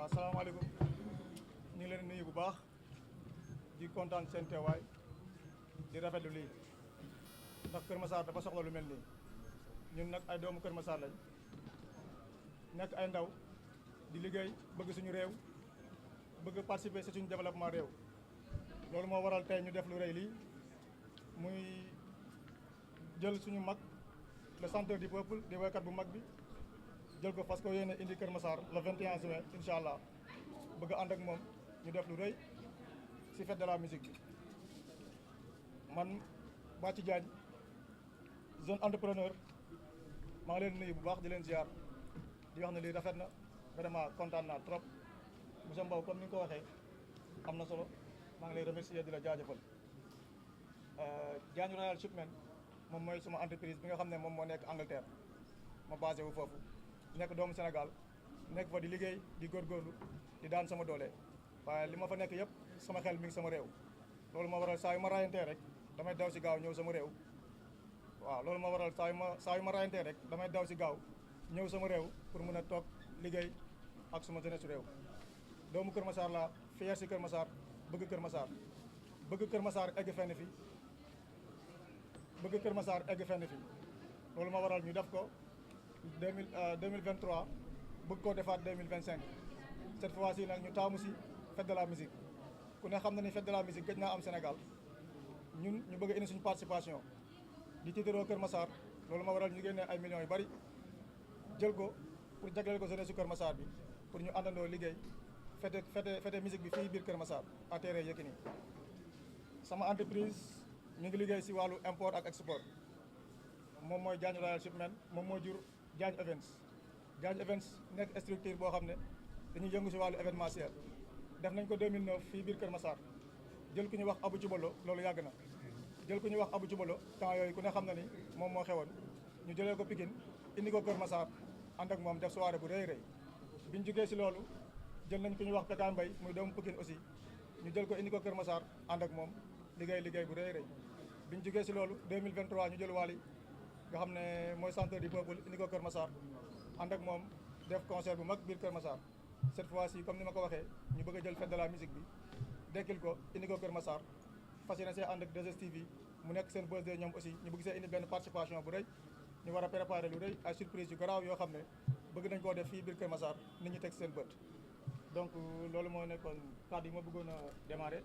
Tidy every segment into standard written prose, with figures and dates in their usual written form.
waaw asalaamaaleykum ñu ngi leen nuyu bu baax di kontaan seen teewaay di rafetlu lii ndax Kër Massar dafa soxla lu mel nii ñun nag ay doomu Kër Massar lañ nekk ay ndaw di liggéey bëgg suñu réew bëgg participer ci suñu développement réew loolu moo waral tey ñu def lu rëy lii muy jël suñu mag le centre du peuple di woykat bu mag bi jël ko parce que yéene indi Kër Massar le 21 juin incha allah bëgg ànd ak moom ñu def lu rëy ci fête de la musique bi man Bathie Diagne jeune entrepreneur maa ngi leen nuyu bu baax di leen ziar di wax ne lii rafet na vraiment kontaan naa trop monsieur Mbow comme ni nga ko waxee am na solo maa ngi lay remercier di la jaajëfal Diagne Royal Shipment moom mooy suma entreprise bi nga xam ne moom moo nekk Angleterre ma basé wu foofu nekk doomu Sénégal nekk fa di liggéey di góorgóorlu di daan sama doole waaye li ma fa nekk yëpp sama xel mi ngi sama réew loolu ma waral saa yu ma rayantee rek damay daw si gaaw ñëw sama réew waaw loolu ma waral saa yu ma rayantee rek damay daw si gaaw ñëw sama réew pour mën a toog liggéey ak suma jeunesse réew doomu Kër Massar la fier si Kër Massar bëgg Kër Massar bëgg Kër Massar egg fenn fi bëgg Kër Massar egg fenn fi loolu ma waral ñu def ko 2023 bëgg koo defaat 2025 cette fois-ci nag ñu taamu si fête de la musique ku ne xam na ni fête de la musique gëj naa am Sénégal ñun ñu bëgg a indi suñu participation di tiitaroo Kër Massar loolu ma waral ñu génnee ay millions yu bari jël ko pour jagleel ko jeunesse su Kër Massar bi pour ñu àndandoo liggéey fête musique bi fii biir Kër Massar à terre Yékini sama entreprise ñu ngi liggéey si wàllu import ak export moom mooy Diagne Royal Shipment moom moo jur Diagne Events Diagne Events nekk structure boo xam ne dañuy yëngu si wàllu événementiel def nañ ko 2009 fii biir Kër Massar jël ku ñuy wax Abou Cubalo loolu yàgg na jël ku ñuy wax Abou Cubalo temps yooyu ku ne xam na ni moom moo xewoon ñu jëlee ko Pikine indi ko Kër Massar ànd ak moom def soirée bu rëy rëy biñ jógee si loolu jël nañ ku ñuy wax Pékaan Mbaye muy doomu Pikine aussi ñu jël ko indi ko Kër Massar ànd ak moom liggéey bu rëy rëy biñ jógee si loolu 2023 ñu jël Wally nga xam ne mooy centre du peuple indi ko Kër Massar ànd ak moom def concert bu mag biir Kër Massar cette fois-ci comme ni ma ko waxee ñu bëgg a jël fête de la musique bi dekkil ko indi ko Kër Massar fas yéene see ànd ak 2STV mu nekk seen birthday ñoom aussi ñu bëgg see indi benn participation bu rëy ñu war a préparer lu rëy ay surprise yu garaaw yoo xam ne bëgg nañ koo def fii biir Kër Massar nit ñi teg seen bët donc loolu moo nekkoon kàddu yi ma bëggoon a démarrer.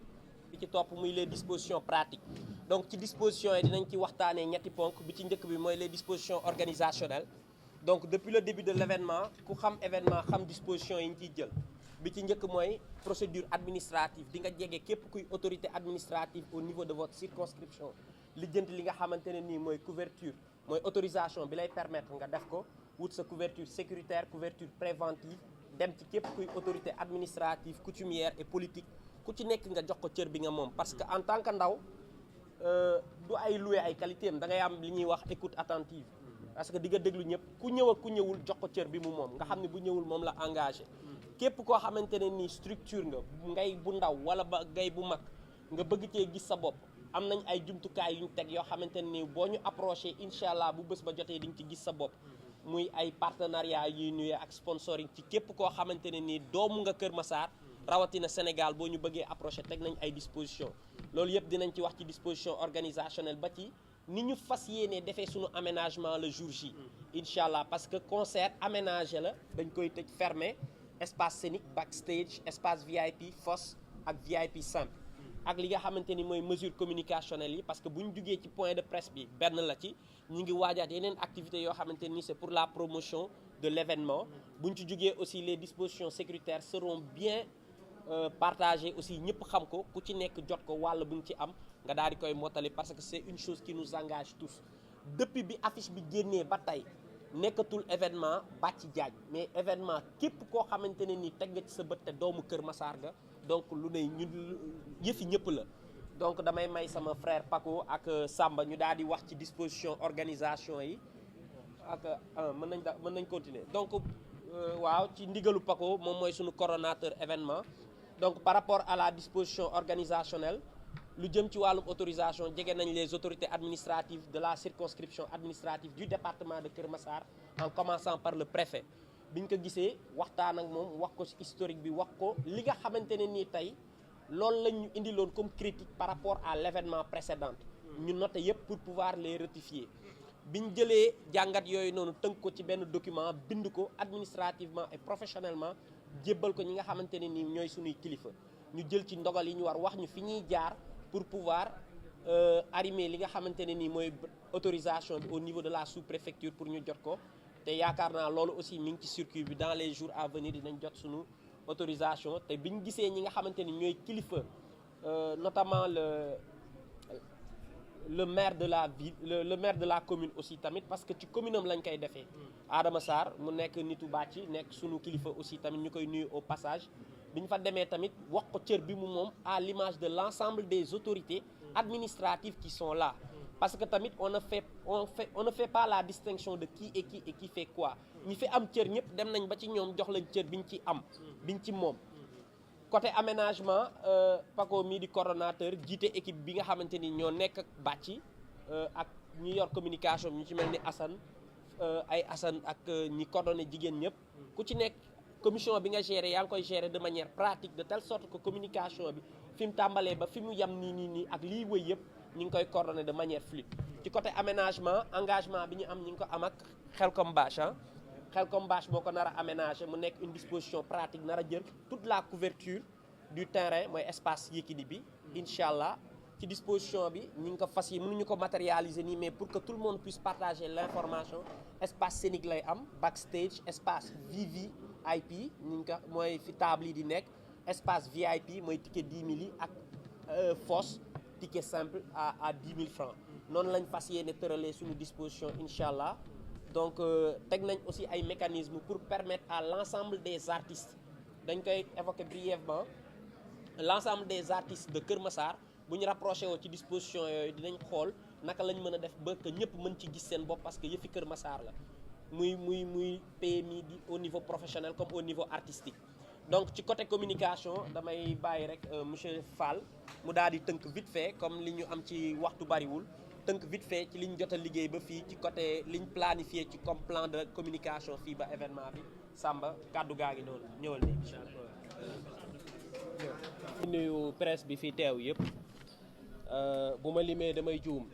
bi ci topp muy les dispositions pratiques donc ci dispositions yi dinañ ci waxtaanee ñetti ponk bi ci njëkk bi mooy les dispositions organisationnelles donc depuis le début de l'événement ku xam événement xam dispositions yi ñu ciy jël bi ci njëkk mooy procédure administrative di nga jege képp kuy autorité administrative au niveau de votre circonscription lijjanti li nga xamante ne nii mooy couverture mooy autorisation bi lay permettre nga def ko wut sa couverture sécuritaire couverture préventive dem ci képp kuy autorité administrative coutumière et politique ku ci nekk nga jox ko cër bi nga moom parce que en tant que ndaw du ay loué ay qualité am da ngay am li ñuy wax écoute attentive parce que di nga déglu ñëpp ku ñëw ak ku ñëwul jox ko cër bi mu moom nga xam ne bu ñëwul moom la engagé képp koo xamante ne nii structure nga ngay bu ndaw wala ba ngay bu mag nga bëgg cee gis sa bopp am nañ ay jumtukaay yu ñu teg yoo xamante ne nii boo ñu approché incha allah bu bés ba jotee di nga ci gis sa bopp muy ay partenariat yuy nuyee ak sponsoring ci képp koo xamante ne nii doomu nga Kër Massar rawatina Sénégal boo ñu bëggee approché teg nañ ay disposition loolu yëpp dinañ ci wax ci disposition organisationnelle ba ci ni ñu fas yéenee defee suñu aménagement le jour J incha allah parce que concert aménagé la dañ koy tëj fermé espace scénique backstage espace VIP fosse ak VIP simple ak li nga xamante ni mooy mesure communicationnelle yi parce que bu ñu jugee ci point de presse bi benn la ci ñu ngi waajaat yeneen activités yoo xamante ni c'est pour la promotion de l'événement bu ñu ci jugee aussi les dispositions sécuritaires seront bien partagées aussi ñëpp xam ko ku ci nekk jot ko wàll bu ñu ci am nga daal di koy mottali parce que c'est une chose qui nous engage tous depuis bi affiche bi génnee ba tey nekkatul événement Bathie Diagne mais événement képp koo xamante ne ni teg nga ci sa bët te doomu Kër Massar ga donc lu ne ñun yëfi ñëpp la donc damay may sama frère Paco ak Samba ñu daal di wax ci disposition organisation yi ak mën nañ continuer donc waaw ci ndigalu Paco moom mooy suñu coordonnateur événement donc par rapport à la disposition organisationnelle lu jëm ci wàllum autorisation jege nañ les autorités administratives de la circonscription administrative du département de Kër Massar en commençant par le préfet biñ ko gisee waxtaan ak moom wax ko ci historique bi wax ko li nga xamante ne nii tey loolu lañ ñu indiloon comme critique par rapport à l'événement précédent ñu noté yëpp pour pouvoir les rectifier biñ jëlee jàngat yooyu noonu tënk ko ci benn document bind ko administrativement et professionnellement jébbal ko ñi nga xamante ne nii ñooy suñuy kilifa ñu jël ci ndogal yi ñu war wax ñu fi ñuy jaar pour pouvoir arrimer li nga xamante ne nii mooy autorisation bi au niveau de la sous-préfecture pour ñu jot ko te yaakaar naa loolu aussi mi ngi ci circuit bi dans les jours à venir dinañ jot suñu autorisation te biñ gisee ñi nga xamante ni ñooy kilifa notamment le maire de la ville le maire de la commune aussi tamit parce que ci commune am lañ koy defee Adama Sarr mu nekk nitu bàcci nekk sunu kilifa aussi tamit ñu koy nuyu au passage bi ñu fa demee tamit wax ko cër bi mu moom à l'image de l'ensemble des autorités administratives qui sont là parce que tamit on ne fait pas la distinction de qui et qui fait quoi ñi fi am cër ñëpp dem nañ ba ci ñoom jox lañ cër biñ ci am biñ ci moom côté aménagement Paco mii di coordonnateur jiite équipe bi nga xamante ni ñoo nekk ak bàcci ak ñi yor communication ñu ci mel ni Assane Assane ak ñi coordonné jigéen ñëpp ku ci nekk commission bi nga géré yaa ngi koy géré de manière pratique de telle sorte que communication bi fi mu tàmbalee ba fi mu yem nii ak liy wëy yëpp ñu ngi koy coordonné de manière fluide ci côté aménagement engagement bi ñu am ñu ngi ko am ak Xelcom Bâche Xelcom Bâche moo ko nar a aménagé mu nekk une disposition pratique nar a jël toute la couverture du terrain mooy espace Yékini bi incha allah ci disposition bi ñu ngi ko fas yi mënuñu ko matérialiser nii mais pour que tout le monde puisse partager l'information espace scénique lay am backstage espace VVIP ñu ngi ko mooy fi table yi di nekk espace VIP mooy ticket 10 000 yi ak fosse ticket simple à 10 000 francs noonu lañ fas yéene tëralee suñu disposition incha allah donc teg nañ aussi ay mécanismes pour permettre à l'ensemble des artistes dañ koy évoquer brièvement l'ensemble des artistes de Kër Massar bu ñu rapproché woo ci disposition yooyu dinañ xool naka lañ mën a def ba que ñëpp mën ci gis seen bopp parce que yëfi Kër Massar la muy PMI di au niveau professionnel comme au niveau artistique donc ci côté communication damay bàyyi rek monsieur Fall mu daal di tënk vite fait comme li ñu am ci waxtu bariwul tënk vite fait ci li ñu jot a liggéey ba fii ci côté li ñu planifié ci comme plan de communication fii ba événement bi Samba kàddu gaa ngi noonu ñëwal ni incha allah. nuyu presse bi fi teew yëpp bu ma limee damay juum.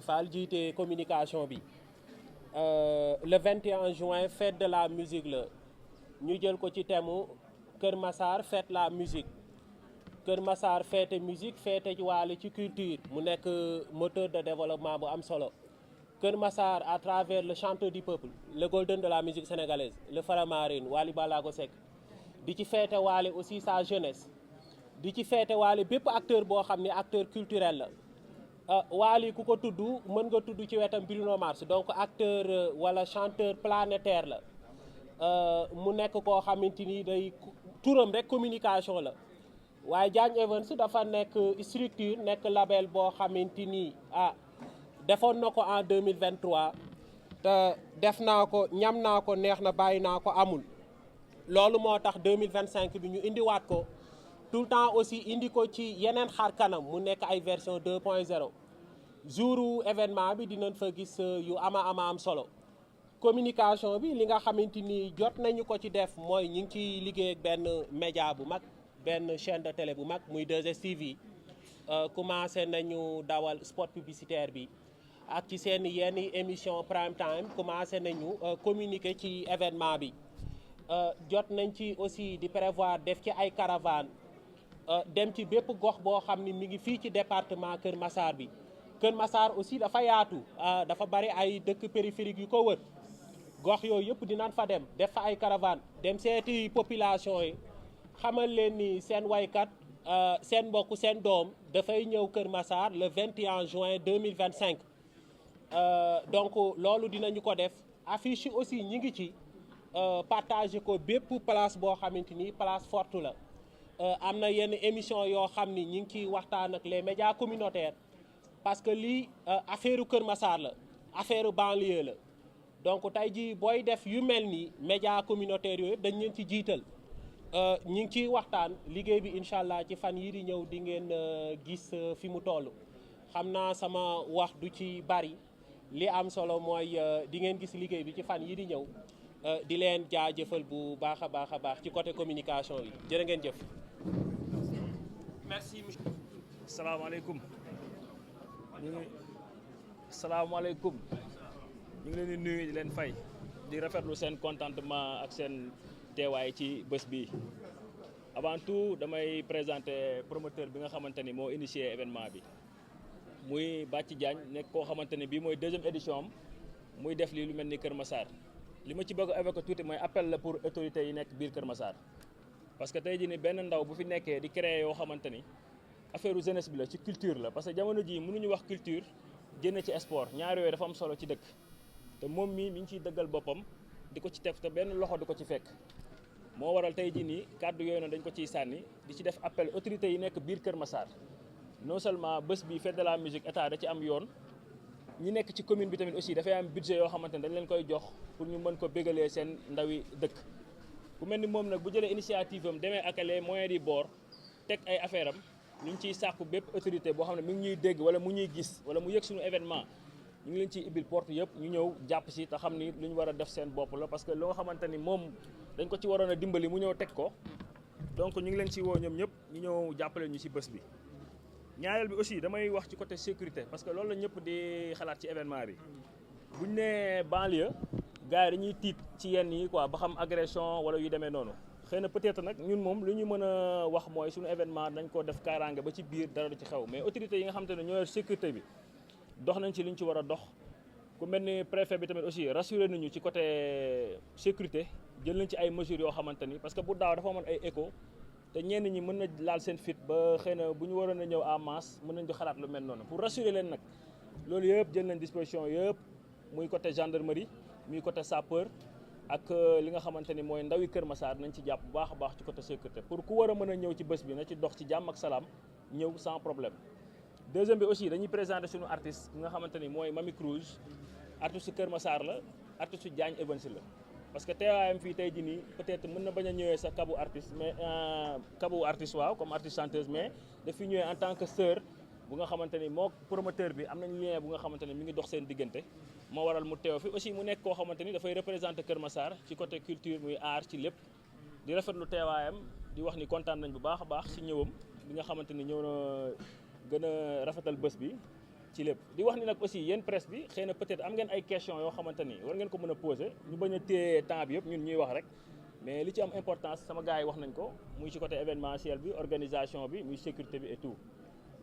Fall jiite communication bi le 21 juin fête de la musique la ñu jël ko ci thème Kër Massar fête la musique Kër Massar fête musique fête ci wàllu ci culture mu nekk moteur de développement bu am solo Kër Massar à travers le chanteur du peuple le golden de la musique sénégalaise le Faramareen Wally Ballago Seck di ci fête waale aussi sa jeunesse di ci fête waale bépp acteur boo xam ne acteur culturel la Wally ku ko tudd mën nga tudd ci wetam Bruno Mars donc acteur wala chanteur planétaire la mu nekk koo xamante ni day turam rek communication la waaye Diagne Events dafa nekk structure nekk label boo xamante ni defoon na ko en 2023 te def naa ko ñam naa ko neex na bàyyi naa ko amul loolu moo tax 2025 bi ñu indiwaat ko tout le temps aussi indi ko ci yeneen xar kanam mu nekk ay version 2.0 jouru événement bi dinañ fa gis yu ama am solo communication bi li nga xamante ni jot nañu ko ci def mooy ñu ngi ciy liggéey ak benn média bu mag benn chaîne de télé bu mag muy 2STV commencé nañu dawal spot publicitaire bi ak ci seen yenn émission prime time commencé nañu communiquer ci événement bi jot nañ ci aussi di prévoir def ci ay caravane dem ci bépp gox boo xam ni mi ngi fii ci département Kër Massar bi Kër Massar aussi dafa yaatu dafa bari ay dëkk périphérique yu ko wër gox yooyu yëpp dinañ fa dem def fa ay caravane dem seeti population yi xamal leen ni seen waykat seen mbokk seen doom dafay ñëw Kër Massar le 21 juin 2025 donc loolu dinañu ko def affiche yi aussi ñi ngi ci partager ko bépp place boo xamante ni place forte la am na yenn émission yoo xam ni ñi ngi ciy waxtaan ak les médias communautaires parce que lii affaire Kër Massar la affaire banlieue la donc tey jii booy def yu mel ni médias communautaires yooyu dañ leen ci jiital ñi ngi ciy waxtaan liggéey bi incha allah ci fan yii di ñëw di ngeen gis fi mu toll xam naa sama wax du ci bari li am solo mooy di ngeen gis liggéey bi ci fan yi di ñëw di leen jaajëfal bu baax a baax ci côté communication bi jërë ngeen jëf. merci monsieur. salaamaaleykum. salaamaaleykum. ñu ngi leen di nuyu di leen fay di rafetlu seen contentement ak seen teewaay ci bés bi avant tout damay présenter promoteur bi nga xamante ni moo initié événement bi muy Bathie Diagne nekk koo xamante ni bii mooy deuxième édition am muy def lii lu mel ni Kër Massar li ma ci bëgg a évoquer tuuti mooy appel la pour autorités yi nekk biir Kër Massar parce que tey jii ni benn ndaw bu fi nekkee di créer yoo xamante ni affaire jeunesse bi la ci culture la parce que jamono jii mënuñu wax culture génn ci sport ñaar yooyu dafa am solo ci dëkk te moom mi ngi ciy dëggal boppam di ko ci teg te benn loxo di ko ci fekk moo waral tey jii nii kàddu yooyu noonu dañ ko ciy sànni di ci def appel autorités yi nekk biir Kër Massar non seulement bés bi fête de la musique état da ci am yoon ñi nekk ci commune bi tamit aussi dafay am budget yoo xamante ne dañ leen koy jox pour ñu mën ko bégalee seen ndawi dëkk ku mel ni moom nag bu jëlee initiative am demee ak les moyens du bord teg ay affaire am ñu ngi ciy sàkku bépp autorité boo xam ne mi ngi ñuy dégg wala mu ñuy gis wala mu yëg suñu événement ñu ngi leen ciy ibbil porte yëpp ñu ñëw jàpp si te xam ni lu ñu war a def seen bopp la parce que loo nga xamante ni moom dañ ko ci waroon a dimbali mu ñëw teg ko donc ñu ngi leen ci woo ñoom ñëpp ñu ñëw jàppale ñu si bés bi. ñaareel bi aussi damay wax ci côté sécurité parce que loolu la ñëpp di xalaat ci événement bi bu ñu nee banlieue gars yi dañuy tiit ci yenn yi quoi ba xam agression wala yu demee noonu xëy na peut-être nag ñun moom lu ñu mën a wax mooy suñu événement dañ ko def kaaraange ba ci biir dara du ci xew mais autorités yi nga xamante ne ñoo yor sécurité bi dox nañ ci li ñu ci war a dox ku mel ni préfet bi tamit aussi rassuré nañu ci côté sécurité jël nañ ci ay mesures yoo xamante ni parce que bu daaw dafa amoon ay écho te ñenn ñi mën na laal seen fit ba xëy na bu ñu waroon a ñëw en masse mën nañ di xalaat lu mel noonu pour rassurer leen nag loolu yëpp jël nañ disposition yëpp muy côté gendarmerie muy côté sapeur ak li nga xamante ni mooy ndawi Kër Massar nañ ci jàpp bu baax a baax ci côté sécurité pour ku war a mën a ñëw ci bés bi na ci dox ci jàmm ak salaam ñëw sans problème. deuxième bi aussi dañuy présenter suñu artiste bi nga xamante ni mooy Mamy Cruz artiste Kër Massar la artiste Diagne Evans la. parce que teewaayam fii tey jii nii peut-être mën na bañ a ñëwee sa kabu artiste mais kabu artiste waaw comme artiste chanteuse mais daf fi ñëwee en tant que sœur bu nga xamante ni moo promoteur bi am nañ lien bu nga xamante ni mi ngi dox seen diggante moo waral mu teew fi aussi mu nekk koo xamante ni dafay représenter Kër Massar ci côté culture muy art ci lépp di rafetlu teewaayam di wax ni kontaan nañ bu baax a baax ci ñëwam bi nga xamante ni ñëw na gën a rafetal bés bi ci lépp di wax ni nag aussi yéen presse bi xëy na peut-être am ngeen ay questions yoo xamante ni war ngeen ko mën a poser ñu bañ a téye temps bi yëpp ñun ñuy wax rek mais li ci am importance sama gars yi wax nañ ko muy ci côté événementiel bi organisation bi muy sécurité bi et tout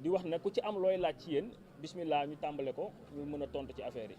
di wax nag ku ci am looy laaj ci yéen bismillah ñu tàmbale ko ñu mën a tontu ci affaire yi.